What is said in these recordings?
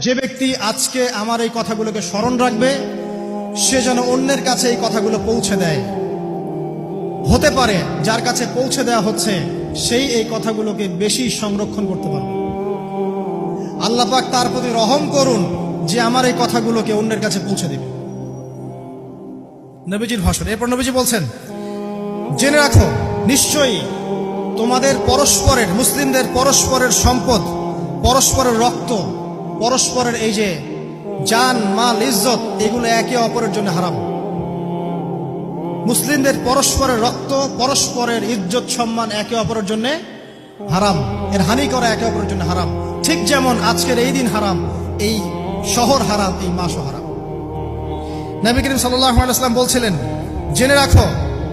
যে ব্যক্তি আজকে আমার এই কথাগুলোকে স্মরণ রাখবে সে যেন অন্যের কাছে এই কথাগুলো পৌঁছে দেয়। হতে পারে যার কাছে পৌঁছে দেওয়া হচ্ছে সেই এই কথাগুলোকে বেশি সংরক্ষণ করতে পারবে। আল্লাহ পাক তার প্রতি রহম করুন যে আমার এই কথাগুলোকে অন্যের কাছে পৌঁছে দেবে। নবীজির ভাষণ। এরপর নবীজি বলছেন, জেনে রাখো নিশ্চয়ই তোমাদের পরস্পরের, মুসলিমদের পরস্পরের সম্পদ, পরস্পরের রক্ত, পরস্পরের এই যে জান মাল ইজ্জত, এগুলো একে অপরের জন্য হারাম। মুসলিমদের পরস্পরের রক্ত, পরস্পরের ইজ্জত সম্মান একে অপরের জন্য হারাম। এর হানি করা একে অপরের জন্য হারাম। ঠিক যেমন আজকের এই দিন হারাম, এই শহর হারাম, এই মাসও হারাম। নবী করিম সাল্লাল্লাহু আলাইহি ওয়াসাল্লাম বলছিলেন, জেনে রাখো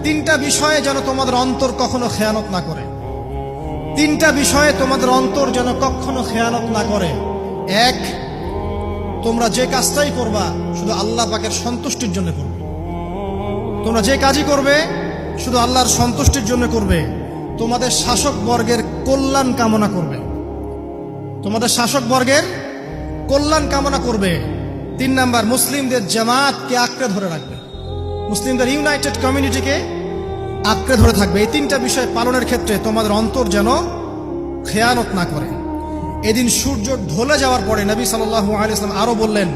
তিনটা বিষয়ে যেন তোমাদের অন্তর কখনো খেয়ানত না করে। তিনটা বিষয়ে তোমাদের অন্তর যেন কখনো খেয়ানত না করে। এক, তোমরা যে কাজটাই করবা শুধু আল্লাহ পাকের সন্তুষ্টির জন্য করবে। তোমরা যে কাজই করবে শুধু আল্লাহর সন্তুষ্টির জন্য করবে। তোমাদের শাসক বর্গের কল্যাণ কামনা করবে। তোমাদের শাসক বর্গের কল্যাণ কামনা করবে। 3 নাম্বার, মুসলিমদের জামাতকে আঁকড়ে ধরে রাখবে। মুসলিমদের ইউনাইটেড কমিউনিটিকে আঁকড়ে ধরে থাকবে। এই তিনটা বিষয় পালনের ক্ষেত্রে তোমাদের অন্তর যেন খেয়ানত না করে। এদিন সূর্য ঢলে যাওয়ার পরে নবী সাল্লাল্লাহু আলাইহি ওয়াসাল্লাম আরো বললেন,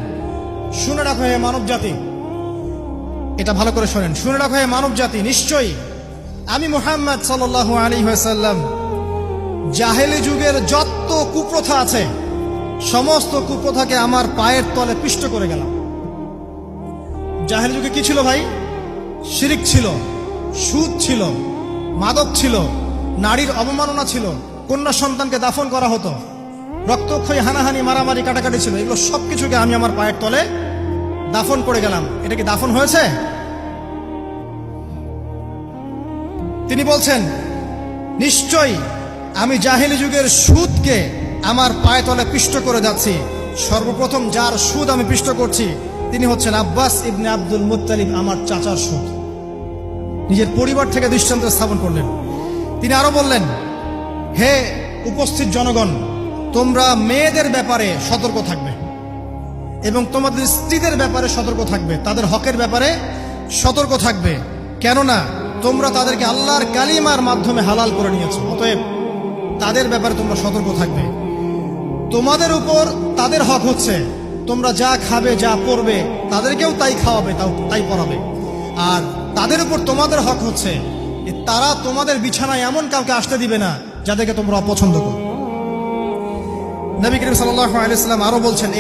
শুনে রাখো হে মানব জাতি, এটা ভালো করে শোনেন, শুনে রাখো হে মানব জাতি, নিশ্চয়ই আমি মুহাম্মদ সাল্লাল্লাহু আলাইহি ওয়াসাল্লাম জাহেলি যুগের যত কুপ্রথা আছে সমস্ত কুপ্রথাকে আমার পায়ের তলে পিষ্ট করে গেলাম। জাহেলি যুগে কি ছিল ভাই? শিরিক ছিল, সুদ ছিল, মাদক ছিল, নারীর অবমাননা ছিল, কন্যা সন্তানকে দাফন করা হতো, রক্তক্ষয়ী, হানাহানি, মারামারি, কাটাকাটি ছিল। এগুলো সবকিছুকে আমি আমার পায়ের তলে দাফন করে গেলাম। এটা কি দাফন হয়েছে? তিনি বলছেন, নিশ্চয়ই আমি জাহেলি যুগের সুদকে আমার পায়ে তলে পিষ্ট করে যাচ্ছি। সর্বপ্রথম যার সুদ আমি পিষ্ট করছি তিনি হচ্ছেন আব্বাস ইবনে আব্দুল মুত্তালিব, আমার চাচার সুদ। নিজের পরিবার থেকে দৃষ্টান্ত স্থাপন করলেন। তিনি আরো বললেন, হে উপস্থিত জনগণ, তোমরা মেয়েদের ব্যাপারে সতর্ক থাকবে এবং তোমাদের স্ত্রীদের ব্যাপারে সতর্ক থাকবে, তাদের হকের ব্যাপারে সতর্ক থাকবে, কেননা তোমরা তাদেরকে আল্লাহর কালিমার মাধ্যমে হালাল করে নিয়েছো। অতএব তাদের ব্যাপারে তোমরা সতর্ক থাকবে। তোমাদের উপর তাদের হক হচ্ছে তোমরা যা খাবে, যা পরবে, তাদেরকেও তাই খাওয়াবে, তাই পরাবে। আর তাদের উপর তোমাদের হক হচ্ছে তারা তোমাদের বিছানায় এমন কাউকে আসতে দিবে না যাদেরকে তোমরা অপছন্দ করো। নবী করিম সাল্লাল্লাহু আলাইহি ওয়াসাল্লাম আরো বলছেন,